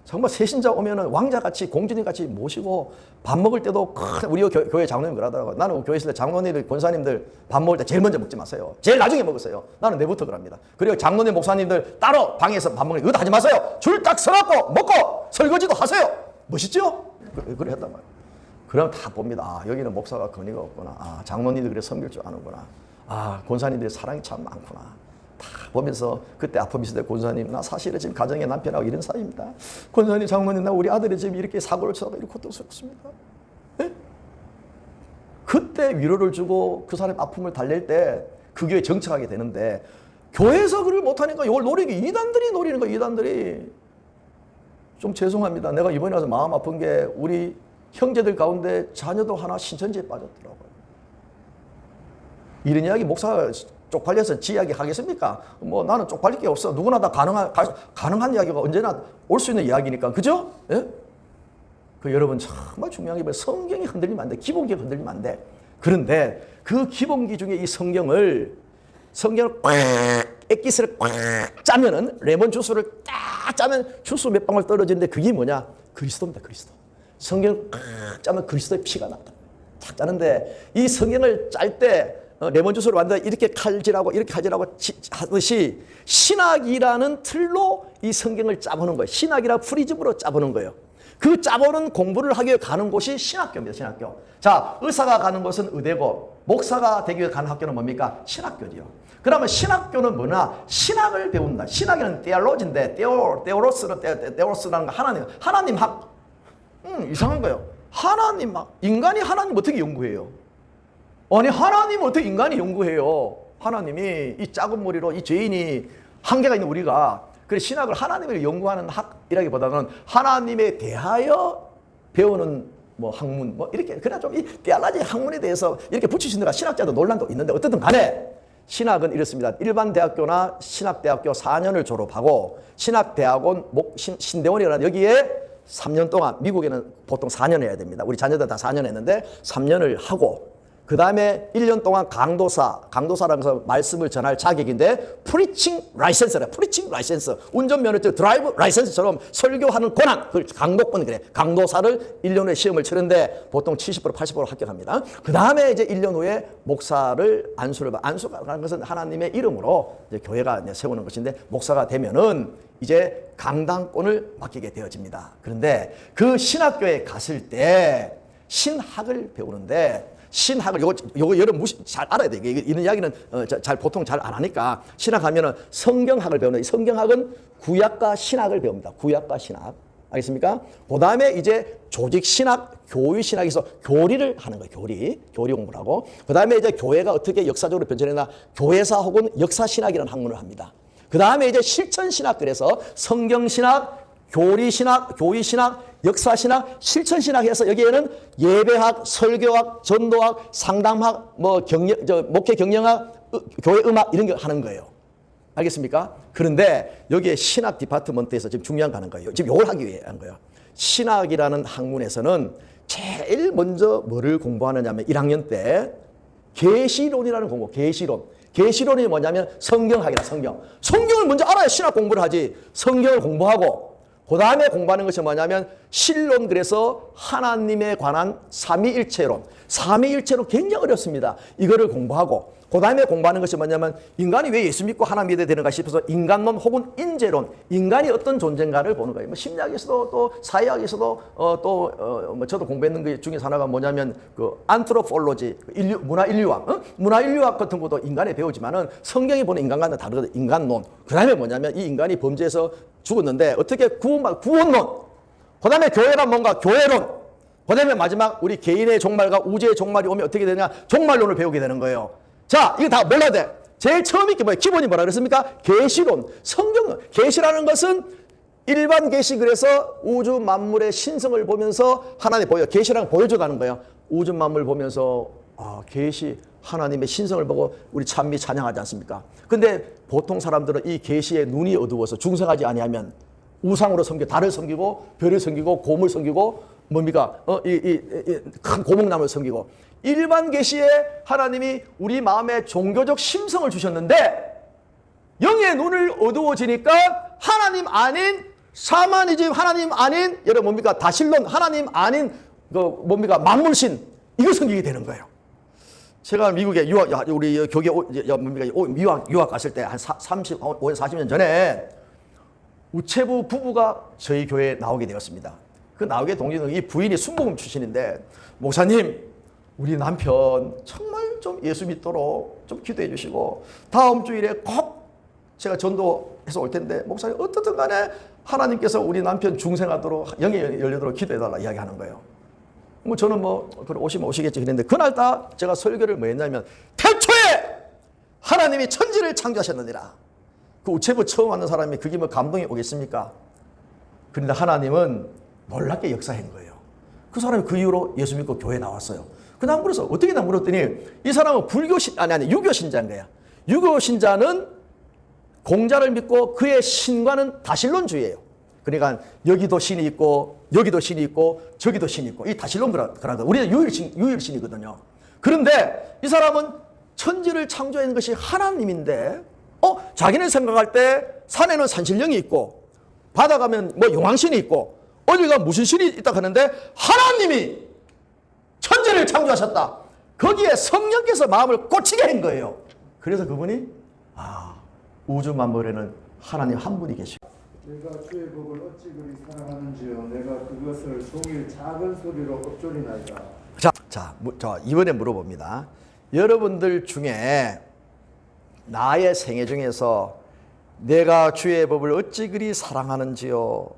정말 새신자 오면은 왕자같이 공주님같이 모시고 밥 먹을 때도 우리 교회 장로님 그러더라고요. 나는 교회 있을 때 장로님들, 권사님들 밥 먹을 때 제일 먼저 먹지 마세요. 제일 나중에 먹으세요. 나는 내부터 그럽니다. 그리고 장로님, 목사님들 따로 방에서 밥 먹는 거 이것도 하지 마세요. 줄 딱 서갖고 먹고 설거지도 하세요. 멋있죠? 그래 했단 말이에요. 그럼 다 봅니다. 여기는 목사가 권위가 없구나. 장로님들 그래 섬길 줄 아는구나. 권사님들이 사랑이 참 많구나. 다 보면서 그때 아픔이 있을 때 권사님, 나 사실은 지금 가정의 남편하고 이런 사이입니다. 권사님, 장모님, 나 우리 아들이 지금 이렇게 사고를 쳐서 이렇게 고통스럽습니다. 네? 그때 위로를 주고 그 사람의 아픔을 달랠 때 그 교회에 정착하게 되는데, 교회에서 그걸 못하니까 이걸 노리기, 이단들이 노리는 거예요. 이단들이. 좀 죄송합니다. 내가 이번에 와서 마음 아픈 게 우리 형제들 가운데 자녀도 하나 신천지에 빠졌더라고요. 이런 이야기 목사가 쪽팔려서 지 이야기 하겠습니까? 뭐 나는 쪽팔릴 게 없어. 누구나 다 가능한 이야기가 언제나 올 수 있는 이야기니까. 그죠? 예? 여러분 정말 중요한 게 성경이 흔들리면 안 돼. 기본기가 흔들리면 안 돼. 그런데 그 기본기 중에 이 성경을 액기스를 꽉 짜면은, 레몬 주스를 딱 짜면 주스 몇 방울 떨어지는데 그게 뭐냐? 그리스도입니다. 그리스도. 성경을 꽉 짜면 그리스도의 피가 나다. 딱 짜는데 이 성경을 짤 때 레몬 주스를 완전히 이렇게 칼질하고 이렇게 칼질하고 하듯이 신학이라는 틀로 이 성경을 짜보는 거예요. 신학이라 프리즘으로 짜보는 거예요. 그 짜보는 공부를 하기 위해 가는 곳이 신학교입니다. 신학교. 자, 의사가 가는 곳은 의대고 목사가 되기 위해 가는 학교는 뭡니까? 신학교지요. 그러면 신학교는 뭐냐? 신학을 배운다. 신학은 테올로지인데 테오로스라는 거 하나님 학. 이상한 거예요. 하나님 학. 인간이 하나님 어떻게 연구해요? 아니 하나님 어떻게 인간이 연구해요? 하나님이 이 작은 머리로 이 죄인이 한계가 있는 우리가 그래 신학을 하나님을 연구하는 학이라기보다는 하나님에 대하여 배우는 뭐 학문 뭐 이렇게 그냥 좀 이 테올로지 학문에 대해서 이렇게 붙이시느라 신학자도 논란도 있는데 어쨌든 간에 신학은 이렇습니다. 일반 대학교나 신학대학교 4년을 졸업하고 신학대학원 신대원이라는 여기에 3년 동안 미국에는 보통 4년 해야 됩니다. 우리 자녀들 다 4년 했는데 3년을 하고 그 다음에 1년 동안 강도사라는 것은 말씀을 전할 자격인데 프리칭 라이센스래. 프리칭 라이센스. 운전면허증 드라이브 라이센스처럼 설교하는 권한. 그걸 강도권 그래. 강도사를 1년 후에 시험을 치는데 보통 70% 80% 합격합니다. 그 다음에 이제 1년 후에 목사를 안수라는 것은 하나님의 이름으로 이제 교회가 이제 세우는 것인데 목사가 되면은 이제 강당권을 맡기게 되어집니다. 그런데 그 신학교에 갔을 때 신학을 배우는데 신학을 요거 여러분 잘 알아야 돼. 이런 이야기는 보통 잘 안 하니까 신학하면은 성경학을 배우는 성경학은 구약과 신학을 배웁니다. 구약과 신학. 알겠습니까? 그다음에 이제 조직 신학, 교회 신학에서 교리를 하는 거예요. 교리 공부를 하고. 그다음에 이제 교회가 어떻게 역사적으로 변천했나 교회사 혹은 역사 신학이라는 학문을 합니다. 그다음에 이제 실천 신학 그래서 성경 신학, 교리 신학, 교회 신학, 역사 신학, 실천 신학 해서 여기에는 예배학, 설교학, 전도학, 상담학, 목회 경영학, 교회 음악 이런 거 하는 거예요. 알겠습니까? 그런데 여기에 신학 디파트먼트에서 지금 중요한 거 하는 거예요. 지금 이걸 하기 위해 한 거예요. 신학이라는 학문에서는 제일 먼저 뭐를 공부하느냐면 1학년 때 계시론이라는 공부, 계시론. 계시론이 뭐냐면 성경학이다. 성경을 먼저 알아야 신학 공부를 하지. 성경을 공부하고 그 다음에 공부하는 것이 뭐냐면 신론 그래서 하나님에 관한 삼위일체론. 삼위일체론 굉장히 어렵습니다. 이거를 공부하고 그 다음에 공부하는 것이 뭐냐면 인간이 왜 예수 믿고 하나님 믿어야 되는가 싶어서 인간론 혹은 인재론. 인간이 어떤 존재인가를 보는 거예요. 뭐 심리학에서도 또 사회학에서도 저도 공부했는 것 중에 하나가 뭐냐면 그 안트로폴로지, 문화인류학. 문화인류학 같은 것도 인간에 배우지만은 성경이 보는 인간과는 다르거든요. 인간론. 그 다음에 뭐냐면 이 인간이 범죄해서 죽었는데 어떻게 구원론. 그 다음에 교회란 뭔가 교회론. 그 다음에 마지막 우리 개인의 종말과 우주의 종말이 오면 어떻게 되냐. 종말론을 배우게 되는 거예요. 자, 이거 다 몰라야 돼. 제일 처음에 기본이 뭐라 그랬습니까? 계시론. 성경은 계시라는 것은 일반 계시 그래서 우주 만물의 신성을 보면서 하나님 보여. 계시랑 보여줘가는 거예요. 우주 만물 보면서 계시 하나님의 신성을 보고 우리 찬미 찬양하지 않습니까? 근데 보통 사람들은 이 계시에 눈이 어두워서 중생하지 아니하면 우상으로 섬기고 달을 섬기고 별을 섬기고 곰을 섬기고 뭡니까? 큰 고목나무를 섬기고 일반 계시에 하나님이 우리 마음에 종교적 심성을 주셨는데 영의 눈을 어두워지니까 하나님 아닌 샤머니즘 하나님 아닌 여러분 뭡니까? 다실론 하나님 아닌 뭡니까? 만물신 이거 섬기게 되는 거예요. 제가 미국에 우리 교계 유학 갔을 때 한 40년 전에 우체부 부부가 저희 교회에 나오게 되었습니다. 그 나오게 동기는 이 부인이 순복음 출신인데 목사님 우리 남편 정말 좀 예수 믿도록 좀 기도해 주시고 다음 주일에 꼭 제가 전도해서 올 텐데 목사님 어떻든 간에 하나님께서 우리 남편 중생하도록 영이 열리도록 기도해 달라 이야기하는 거예요. 뭐 저는 오시면 오시겠지 그랬는데 그날따 제가 설교를 뭐 했냐면 태초에 하나님이 천지를 창조하셨느니라. 그 우체부 처음 왔는 사람이 그게 뭐 감동이 오겠습니까? 그런데 하나님은 놀랍게 역사한 거예요. 그 사람이 그 이후로 예수 믿고 교회에 나왔어요. 그 다음 물어서 어떻게 나 물었더니 이 사람은 유교 신자인 거야. 유교 신자는 공자를 믿고 그의 신과는 다실론주의예요. 그러니까 여기도 신이 있고 여기도 신이 있고 저기도 신이 있고 이 다실론 그러거든요. 우리는 유일신이거든요. 그런데 이 사람은 천지를 창조한 것이 하나님인데 자기는 생각할 때 산에는 산신령이 있고 바다 가면 뭐 용왕신이 있고 어디가 무슨 신이 있다 하는데 하나님이 천지를 창조하셨다. 거기에 성령께서 마음을 꽂히게 한 거예요. 그래서 그분이 우주 만물에는 하나님 한 분이 계시고 내가 주의 법을 어찌 그리 사랑하는지요. 내가 그것을 종일 작은 소리로 읊조리나이다. 자, 이번에 물어봅니다. 여러분들 중에 나의 생애 중에서 내가 주의 법을 어찌 그리 사랑하는지요.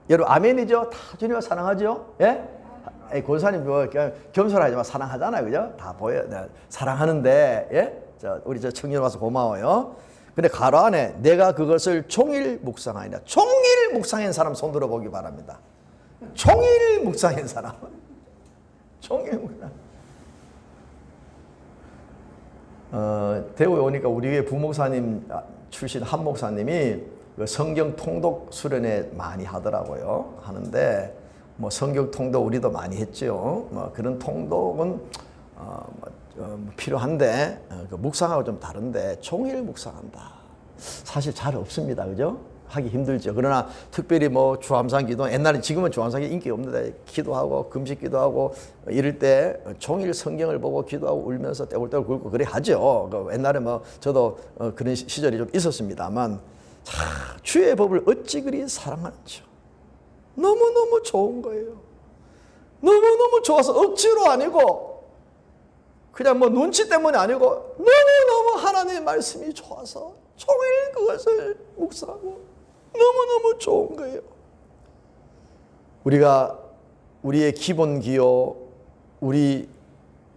여러분 아멘이죠? 다 주님을 사랑하죠? 예? 권사님 뭐 겸손하지만 사랑하잖아요, 그죠? 다 보여. 네, 사랑하는데, 예? 우리 청년 와서 고마워요. 근데 가로 안에 내가 그것을 종일 묵상하니라. 종일 묵상한 사람 손 들어보기 바랍니다. 종일 묵상한 사람. 종일 묵상. 대구에 오니까 우리 부목사님 출신 한 목사님이 그 성경 통독 수련회 많이 하더라고요. 하는데 뭐 성경 통독 우리도 많이 했죠. 뭐 그런 통독은 필요한데 그 묵상하고 좀 다른데 종일 묵상한다. 사실 잘 없습니다, 그죠? 하기 힘들죠. 그러나 특별히 뭐 주암상 기도, 옛날에 지금은 주암상이 인기 없는데 기도하고 금식 기도하고 이럴 때 종일 성경을 보고 기도하고 울면서 떼굴떼굴 굴고 그래 하죠. 옛날에 뭐 저도 그런 시절이 좀 있었습니다만, 주의 법을 어찌 그리 사랑하는지 너무너무 좋은 거예요. 너무너무 좋아서 억지로 아니고 그냥 뭐 눈치 때문이 아니고 너무너무 하나님의 말씀이 좋아서 종일 그것을 묵상하고 너무너무 좋은 거예요. 우리가 우리의 기본 기호, 우리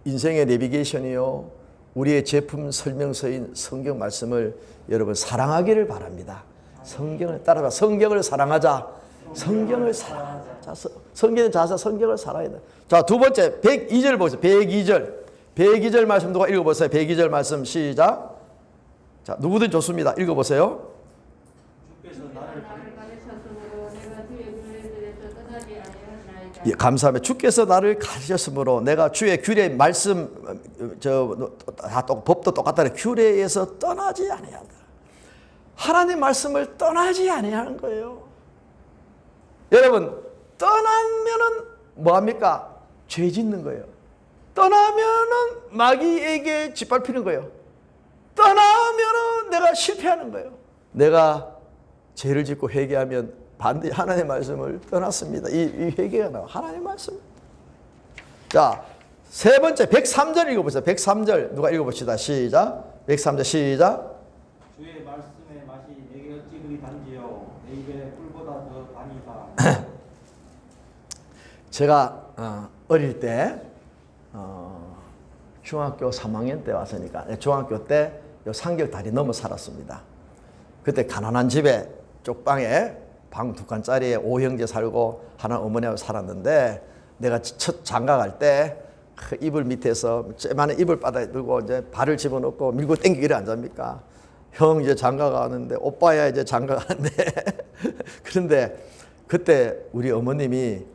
인생의 내비게이션이요, 우리의 제품 설명서인 성경 말씀을 여러분 사랑하기를 바랍니다. 성경을 따라가 성경을 사랑하자. 성경을 사랑하자. 성경의 자세, 성경을 사랑해야 돼. 자, 두 번째 102절 보세요. 102절 말씀 누가 읽어보세요. 102절 말씀 시작. 자, 누구든 좋습니다. 읽어보세요. 주께서 나를 예, 감사합니다. 주께서 나를 가르쳤으므로 내가 주의 규례 말씀 법도 똑같다는 규례에서 떠나지 아니한다. 하나님 말씀을 떠나지 아니하는 거예요. 여러분 떠나면은 뭐 합니까? 죄 짓는 거예요. 떠나면은 마귀에게 짓밟히는 거예요. 떠나면은 내가 실패하는 거예요. 내가 죄를 짓고 회개하면 반드시 하나님의 말씀을 떠났습니다. 이 회개가 나와. 하나님의 말씀. 자, 세 번째 103절 읽어보세요. 103절 누가 읽어봅시다. 시작. 103절 시작. 주의 말씀의 맛이 내게 어찌 그리 단지요 내 입에 꿀보다 더 다니다. 제가 어릴 때 중학교 3학년 때 왔으니까 중학교 때 상격 다리 넘어 살았습니다. 그때 가난한 집에 쪽방에 방 2칸짜리에 5형제 살고 하나 어머니하고 살았는데 내가 첫 장가 갈 때 그 이불 밑에서 쬐만한 이불 바닥에 들고 이제 발을 집어넣고 밀고 땡기고 이래 앉습니까? 형 이제 장가 가는데 오빠야 이제 장가 가는데 그런데 그때 우리 어머님이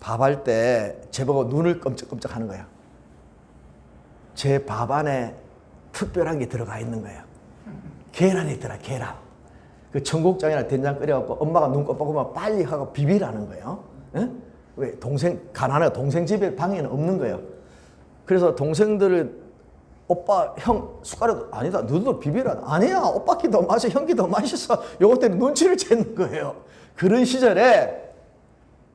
밥할 때 제보고 눈을 끔찍끔찍 하는 거예요. 제 밥 안에 특별한 게 들어가 있는 거예요. 계란이 있더라, 계란. 그 청국장이나 된장 끓여갖고 엄마가 눈 깜빡하면 빨리 하고 비비라는 거예요. 응? 왜? 가난해. 동생 집에 방에는 없는 거예요. 그래서 동생들을 오빠, 형, 숟가락, 아니다, 너도 비비라. 아니야, 오빠 기 더 맛있어, 형 기 더 맛있어. 요것 때문에 눈치를 채는 거예요. 그런 시절에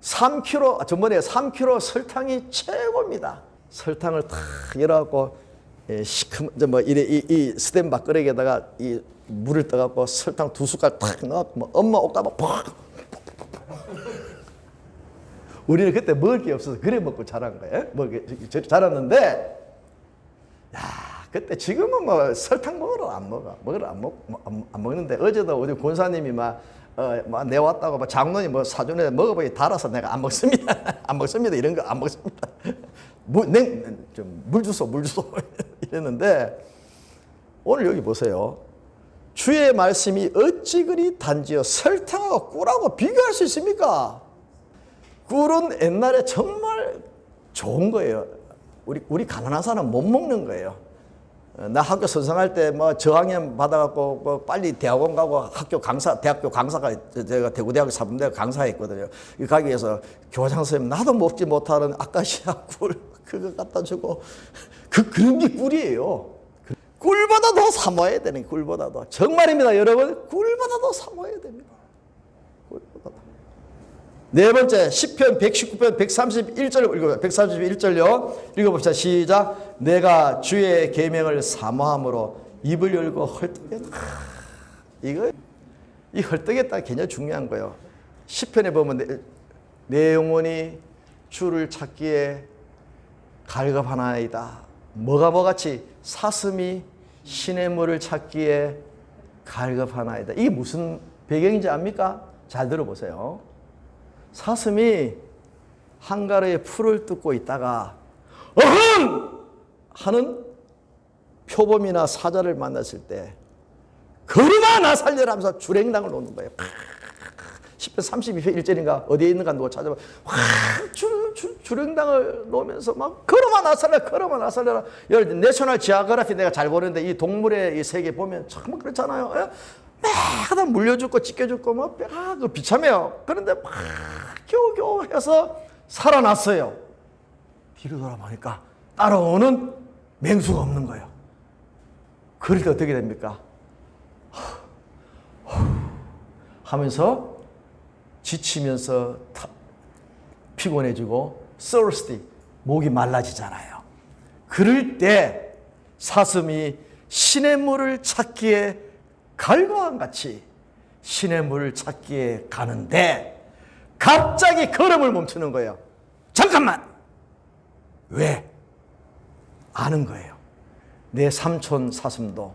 3kg, 전번에 3kg 설탕이 최고입니다. 설탕을 탁 열어갖고, 이 스텐 밥그릇에다가 이 물을 떠갖고 설탕 2숟갈 탁 넣고, 뭐 엄마 옷가방 팍! 우리는 그때 먹을 게 없어서 그래 먹고 자란 거예요. 자랐는데, 야, 그때 지금은 뭐 설탕 먹으러 안 먹어. 안 먹는데 어제도 우리 권사님이 내 왔다고 장로님 뭐 사전에 먹어보기 달아서 내가 안 먹습니다. 안 먹습니다. 이런 거 안 먹습니다. 물 주소 이랬는데 오늘 여기 보세요. 주의 말씀이 어찌 그리 단지요. 설탕하고 꿀하고 비교할 수 있습니까? 꿀은 옛날에 정말 좋은 거예요. 우리 가난한 사람은 못 먹는 거예요. 나 학교 선생할 때 뭐 저학년 받아갖고 뭐 빨리 대학원 가고 대학교 강사가 제가 대구대학교 사범대학 강사했거든요. 가기 위해서 교장 선생님 나도 먹지 못하는 아카시아 꿀 그거 갖다 주고 그런 게 꿀이에요. 꿀보다 더 사모해야 되는 꿀보다 더 정말입니다, 여러분. 꿀보다 더 사모해야 됩니다. 네 번째 시편 119편 131절 읽어요. 131절요. 읽어봅시다. 시작. 내가 주의 계명을 사모함으로 입을 열고 헐떡였다. 이 헐떡였다 굉장히 중요한 거예요. 시편에 보면 내 영혼이 주를 찾기에 갈급하나이다. 뭐가 같이 사슴이 시냇물을 찾기에 갈급하나이다. 이게 무슨 배경인지 압니까? 잘 들어보세요. 사슴이 한가로에 풀을 뜯고 있다가 어흥! 하는 표범이나 사자를 만났을 때 걸음아 나 살려라 하면서 주랭당을 놓는 거예요. 10편 32편 1절인가 어디에 있는가 누가 찾아봐. 주랭당을 놓으면서 막 걸음아 나 살려라 걸음아 나 살려라. 여러분 내셔널 지오그래피 내가 잘 보는데 이 동물의 이 세계 보면 정말 그렇잖아요. 하다 물려죽고 찢겨죽고 막 그 비참해요. 그런데 막 겨우겨우 해서 살아났어요. 뒤로 돌아보니까 따라오는 맹수가 없는 거예요. 그럴 때 어떻게 됩니까? 하면서 지치면서 피곤해지고 thirsty 목이 말라지잖아요. 그럴 때 사슴이 시냇물을 찾기에 갈고한 같이 시냇물을 찾기에 가는데 갑자기 걸음을 멈추는 거예요. 잠깐만! 왜? 아는 거예요. 내 삼촌 사슴도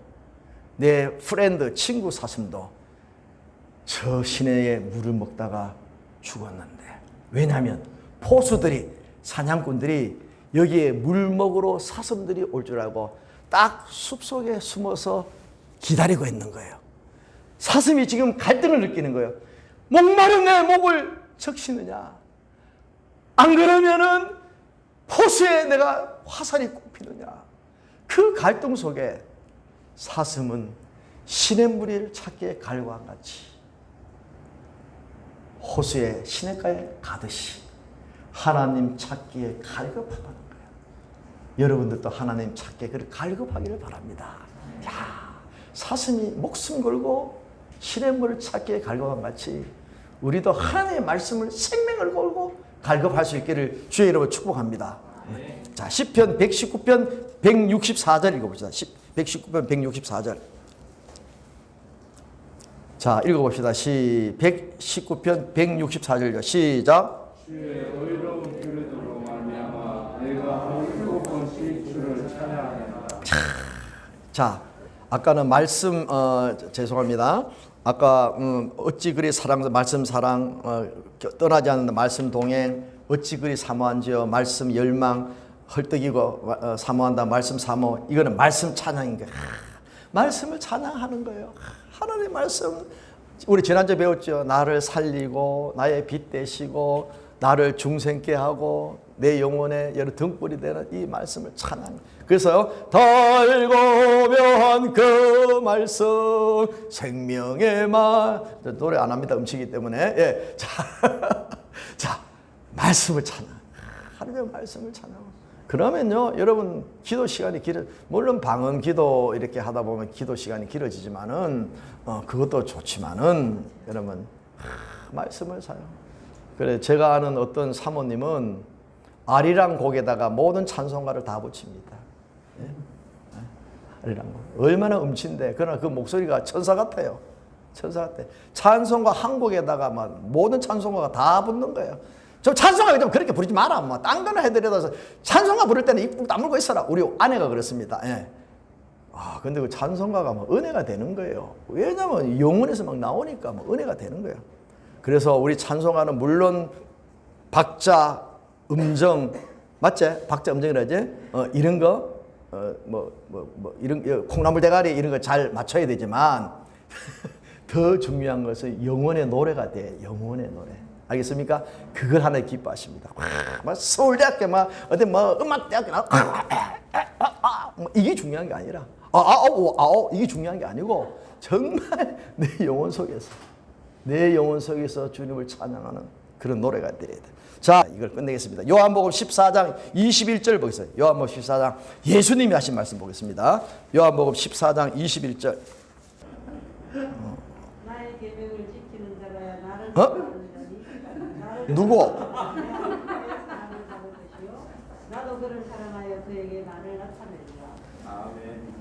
내 프렌드 친구 사슴도 저 시내에 물을 먹다가 죽었는데 왜냐하면 포수들이 사냥꾼들이 여기에 물 먹으러 사슴들이 올 줄 알고 딱 숲속에 숨어서 기다리고 있는 거예요. 사슴이 지금 갈등을 느끼는 거예요. 목마른 내 목을 적시느냐 안 그러면은 포수에 내가 화살이 꼽히느냐. 그 갈등 속에 사슴은 시냇물을 찾기에 갈고한 같이 호수의 시냇가에 가듯이 하나님 찾기에 갈급하다는 거예요. 여러분들도 하나님 찾기에 그렇게 갈급하기를 바랍니다. 야, 사슴이 목숨 걸고 시냇물을 찾기에 갈급한 같이 우리도 하나님의 말씀을 생명을 걸고 갈급할 수 있기를 주의 이름으로 축복합니다. 자, 시편 119편 164절 읽어봅시다. 119편 164절. 자, 읽어봅시다. 119편 164절요. 시작. 주의 의로운 규례대로 말미암아 내가 7번씩 주를 찬양하리라. 자, 아까는 말씀 죄송합니다. 아까 어찌 그리 사랑 말씀 사랑 떠나지 않는 말씀 동행 어찌 그리 사모한지요 말씀 열망 헐떡이고 사모한다 말씀 사모 이거는 말씀 찬양인 거예요. 말씀을 찬양하는 거예요. 하나님의 말씀 우리 지난주에 배웠죠. 나를 살리고 나의 빛 되시고 나를 중생케 하고 내 영혼의 여러 등불이 되는 이 말씀을 찬양. 그래서 달고면 그 말씀 생명의 말 노래 안 합니다. 음치기 때문에 예. 자 말씀을 찬양. 하나님의 말씀을 찬양. 그러면요 여러분 기도 시간이 물론 방언 기도 이렇게 하다 보면 기도 시간이 길어지지만은 그것도 좋지만은 여러분 말씀을 사용. 그래 제가 아는 어떤 사모님은 아리랑 곡에다가 모든 찬송가를 다 붙입니다. 예? 아리랑 곡 얼마나 음치인데 그러나 그 목소리가 천사 같아요. 천사 같아. 찬송가 한 곡에다가 막 모든 찬송가가 다 붙는 거예요. 좀 찬송가 좀 그렇게 부르지 마라. 뭐 딴 거나 해드려서 찬송가 부를 때는 입 다물고 있어라. 우리 아내가 그렇습니다. 예. 아 근데 그 찬송가가 뭐 은혜가 되는 거예요. 왜냐면 영혼에서 막 나오니까 뭐 은혜가 되는 거예요. 그래서 우리 찬송가는 물론 박자, 음정 맞지? 박자, 음정이라지? 이런 거 이런 콩나물 대가리 이런 거 잘 맞춰야 되지만 더 중요한 것은 영혼의 노래가 돼. 영혼의 노래. 알겠습니까? 그걸 하나 기뻐하십니다. 막 서울대학교 막 어디 뭐 음악대학교 뭐 이게 중요한 게 아니라 이게 중요한 게 아니고 정말 내 영혼 속에서 주님을 찬양하는 그런 노래가 되어야 돼. 자, 이걸 끝내겠습니다. 요한복음 14장 21절 보겠어요. 요한복음 14장 예수님이 하신 말씀 보겠습니다. 요한복음 14장 21절. 나의 계명을 지키는 자라야 나를 어? 사랑하느니라. 나를 누구? 나도 그를 사랑하여 그에게 나를 나타내리라. 아멘.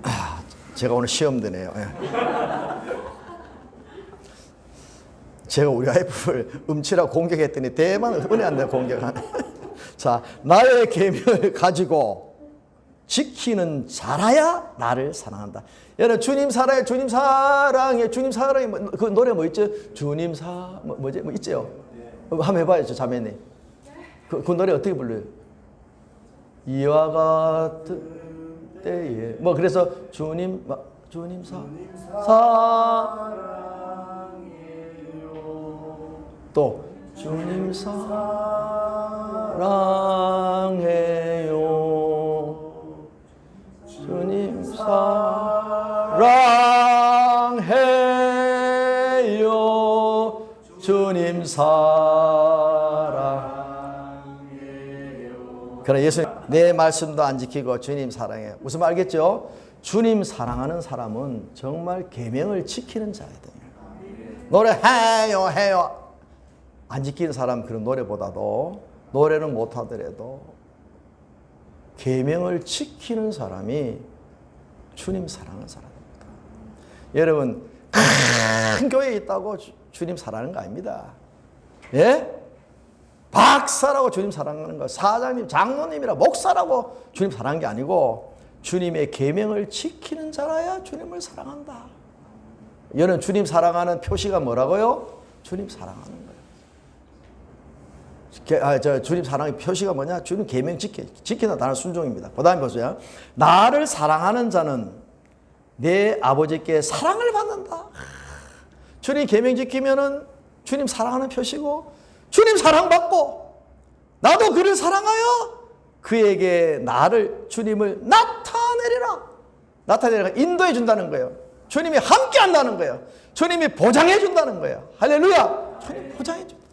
제가 오늘 시험 드네요. 예. 제가 우리 와이프를 음치라고 공격했더니 대만 은혜 안 돼 공격하네. 자, 나의 계명을 가지고 지키는 자라야 나를 사랑한다. 여러분 주님 사랑해, 주님 사랑해, 주님 사랑해. 그 노래 뭐 있죠? 주님 뭐지? 뭐 있죠? 한번 해봐야죠, 자매님. 그 노래 어떻게 불러요? 이와 같은 때에 뭐 그래서 주님 또 주님 사랑해요. 주님 사랑해요. 주님 사랑해요. 그러나 예수님 내 말씀도 안 지키고 주님 사랑해요. 무슨 말 알겠죠? 주님 사랑하는 사람은 정말 계명을 지키는 자야 돼요. 노래해요. 안 지키는 사람 그런 노래보다도 노래는 못하더라도 계명을 지키는 사람이 주님 사랑하는 사람입니다. 여러분 큰 교회에 있다고 주님 사랑하는 거 아닙니다. 예? 박사라고 주님 사랑하는 거, 사장님, 장로님이라 목사라고 주님 사랑하는 게 아니고 주님의 계명을 지키는 자라야 주님을 사랑한다. 여러분 주님 사랑하는 표시가 뭐라고요? 주님 사랑하는 거예요. 주님 사랑의 표시가 뭐냐? 주님 계명 지키는 나는 순종입니다. 그 다음에 보세요. 나를 사랑하는 자는 내 아버지께 사랑을 받는다. 주님 계명 지키면은 주님 사랑하는 표시고 주님 사랑받고 나도 그를 사랑하여 그에게 주님을 나타내리라. 인도해 준다는 거예요. 주님이 함께 한다는 거예요. 주님이 보장해 준다는 거예요. 할렐루야. 주님 보장해 준다.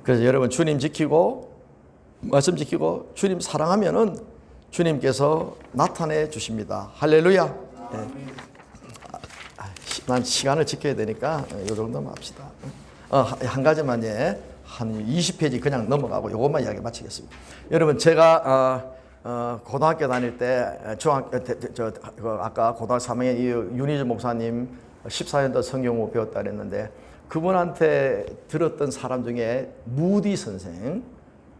그래서 여러분 주님 지키고 말씀 지키고 주님 사랑하면은 주님께서 나타내 주십니다. 할렐루야. 네. 난 시간을 지켜야 되니까 이 정도만 합시다. 한 가지만 한 20페이지 그냥 넘어가고 이것만 이야기 마치겠습니다. 여러분 제가 고등학교 다닐 때 아까 고등학교 3학년 윤희주 목사님 14년도 성경공부 배웠다 그랬는데 그분한테 들었던 사람 중에 무디 선생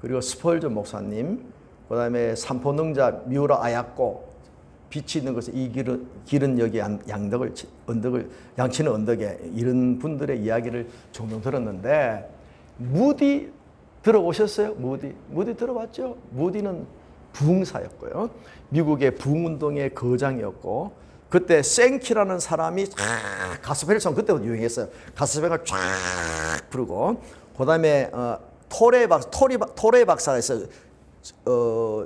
그리고 스펄저 목사님 그다음에 삼포능자 미우라 아야꼬 빛이 있는 것에 이 길은 여기 양치는 언덕에 이런 분들의 이야기를 종종 들었는데 무디 들어보셨어요? 무디 들어봤죠? 무디는 부흥사였고요. 미국의 부흥운동의 거장이었고 그때 생키라는 사람이 가스펠송 그때부터 유행했어요. 가스펠을 쫙 부르고 그 다음에 토레 박사가 있어요.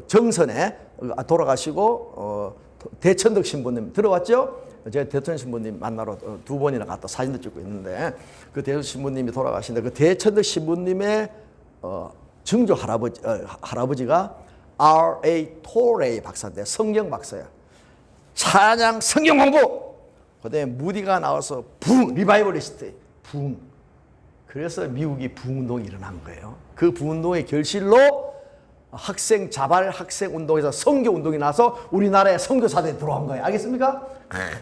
정선에 돌아가시고 대천덕 신부님 들어봤죠? 제가 대천덕 신부님 만나러 2번이나 갔다 사진도 찍고 있는데 그 대천덕 신부님이 돌아가시는데 그 대천덕 신부님의 증조 할아버지가 R.A. 토레 박사인데 성경 박사야. 찬양 성경 공부 그다음에 무디가 나와서 리바이벌리스트 부흥. 그래서 미국이 부흥운동이 일어난 거예요. 그 부흥운동의 결실로 자발 학생 운동에서 선교 운동이 나서 우리나라에 선교사들이 들어온 거예요. 알겠습니까?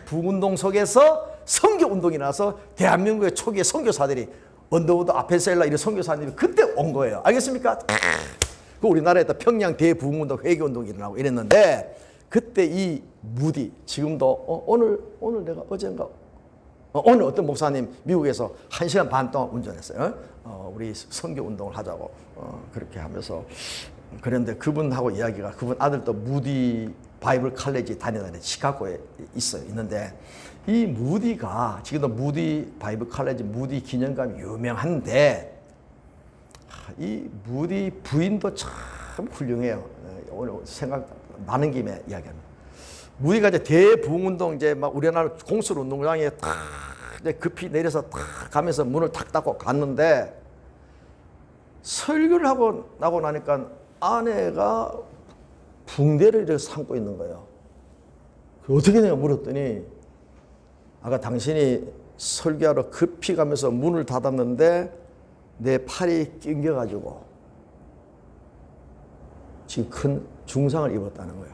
부흥운동 속에서 선교 운동이 나서 대한민국의 초기의 선교사들이 언더우드 아펜셀라 이런 선교사님이 그때 온 거예요. 알겠습니까? 그 우리나라에 또 평양 대부흥운동 회개운동이 일어나고 이랬는데 그때 이 무디 지금도 오늘 내가 어젠가 오늘 어떤 목사님 미국에서 1시간 반 동안 운전했어요. 우리 선교 운동을 하자고 그렇게 하면서 그런데 그분하고 이야기가 그분 아들도 무디 바이블 칼리지 다니다니 시카고에 있는데 이 무디가 지금도 무디 바이블 칼리지 무디 기념관이 유명한데 이 무디 부인도 참 훌륭해요. 오늘 생각 나는 김에 이야기합니다. 무디가 이제 대부흥운동 이제 막 우리나라 공술 운동장에 탁 이제 급히 내려서 탁 가면서 문을 탁 닫고 갔는데 설교를 하고 나고 나니까 아내가 붕대를 이렇게 삼고 있는 거예요. 어떻게 내가 물었더니 아까 당신이 설교하러 급히 가면서 문을 닫았는데 내 팔이 낑겨가지고 지금 큰 중상을 입었다는 거야.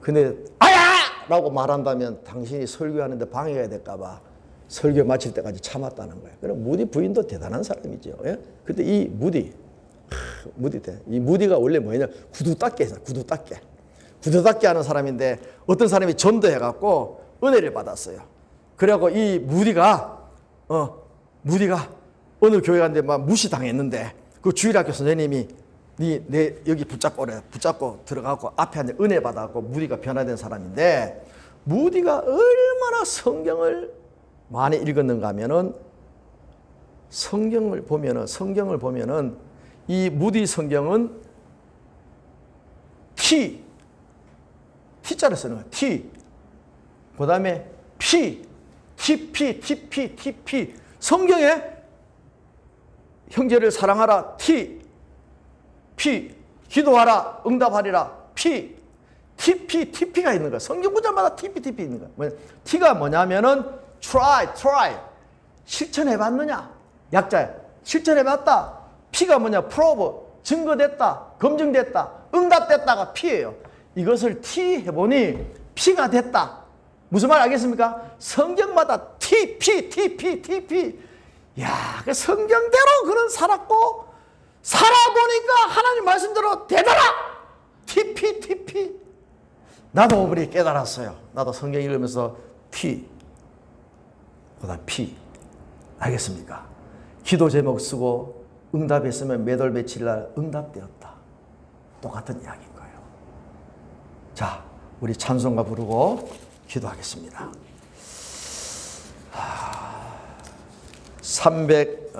근데 아야! 라고 말한다면 당신이 설교하는데 방해가 될까 봐 설교 마칠 때까지 참았다는 거야. 그럼 무디 부인도 대단한 사람이죠. 예? 근데 이 무디 이 무디가 원래 뭐냐? 구두 닦기 해서 구두 닦기 하는 사람인데 어떤 사람이 전도해갖고 은혜를 받았어요. 그래갖고 이 무디가 어느 교회 갔는데 막 무시당했는데 그 주일학교 선생님이 내 여기 붙잡고 들어가고 앞에 앉아 은혜 받아갖고 무디가 변화된 사람인데 무디가 얼마나 성경을 많이 읽었는가 하면은 성경을 보면은 이 무디 성경은 T자를 쓰는 거야. T. 그 다음에 TP. 성경에 형제를 사랑하라. P. 기도하라. 응답하리라. TP가 있는 거야. 성경 구절마다 TP 있는 거야. T가 뭐냐면은 try. 실천해봤느냐? 약자야. 실천해봤다. P가 뭐냐? prove. 증거됐다. 검증됐다. 응답됐다가 P예요. 이것을 T 해보니 P가 됐다. 무슨 말 알겠습니까? 성경마다 TP. 야, 그 성경대로 그런 살았고 살아보니까 하나님 말씀대로 되더라. TP. 나도 오버리 깨달았어요. 나도 성경 읽으면서 T, 그다음 P. 알겠습니까? 기도 제목 쓰고 응답했으면 몇 월 며칠 날 응답되었다. 똑같은 이야기인 거예요. 자, 우리 찬송가 부르고 기도하겠습니다. 300